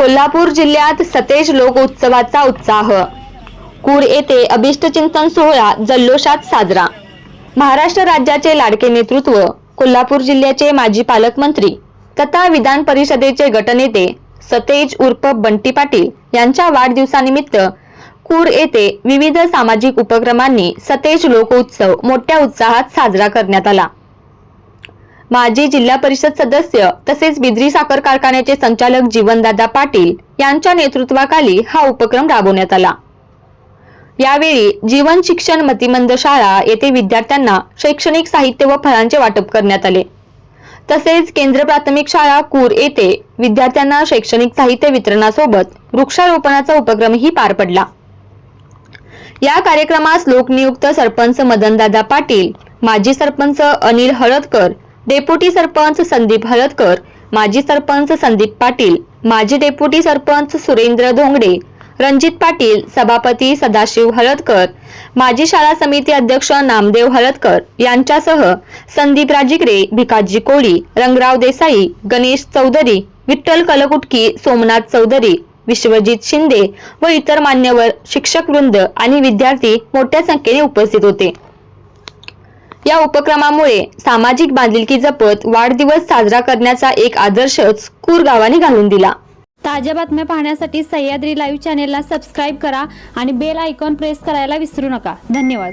कोल्हापूर जिल्ह्यात सतेज लोक उत्सवाचा उत्साह। कूर येथे अभिष्ट चिंतन सोहळा जल्लोषात साजरा। महाराष्ट्र राज्याचे लाडके नेतृत्व, कोल्हापूर जिल्ह्याचे माजी पालकमंत्री तथा विधान परिषदेचे गटनेते सतेज उर्फ बंटी पाटील यांच्या वाढदिवसानिमित्त कूर येथे विविध सामाजिक उपक्रमांनी सतेज लोक उत्सव मोठ्या उत्साहात साजरा करण्यात आला। माजी जिल्हा परिषद सदस्य तसेच बिद्री साखर कारखान्याचे संचालक जीवनदादा पाटील यांच्या नेतृत्वाखाली हा उपक्रम राबवण्यात आला। यावेळी जीवन शिक्षण मतिमंद शाळा येथे विद्यार्थ्यांना शैक्षणिक साहित्य व फळांचे वाटप करण्यात आले। तसेच केंद्र प्राथमिक शाळा कूर येथे विद्यार्थ्यांना शैक्षणिक साहित्य वितरणासोबत वृक्षारोपणाचा उपक्रमही पार पडला। या कार्यक्रमास लोकनियुक्त सरपंच मदनदादा पाटील, माजी सरपंच अनिल हळदकर, डेप्युटी सरपंच संदीप हळदकर, माजी सरपंच संदीप पाटील, माजी डेप्युटी सरपंच सुरेंद्र धोंगडे, रणजित पाटील, सभापती सदाशिव हळदकर, माजी शाळा समिती अध्यक्ष नामदेव हळदकर यांच्यासह संदीप राजिगरे, भिकाजी कोळी, रंगराव देसाई, गणेश चौधरी, विठ्ठल कलकुटकी, सोमनाथ चौधरी, विश्वजित शिंदे व इतर मान्यवर, शिक्षक वृंद आणि विद्यार्थी मोठ्या संख्येने उपस्थित होते। या उपक्रमामुळे सामाजिक बांधिलकी जपत वाढदिवस साजरा करण्याचा एक आदर्शच कूर गावाने घालून दिला। ताज्या बातम्या पाहण्यासाठी सह्याद्री लाईव्ह चॅनेलला सबस्क्राईब करा आणि बेल आयकॉन प्रेस करायला विसरू नका। धन्यवाद।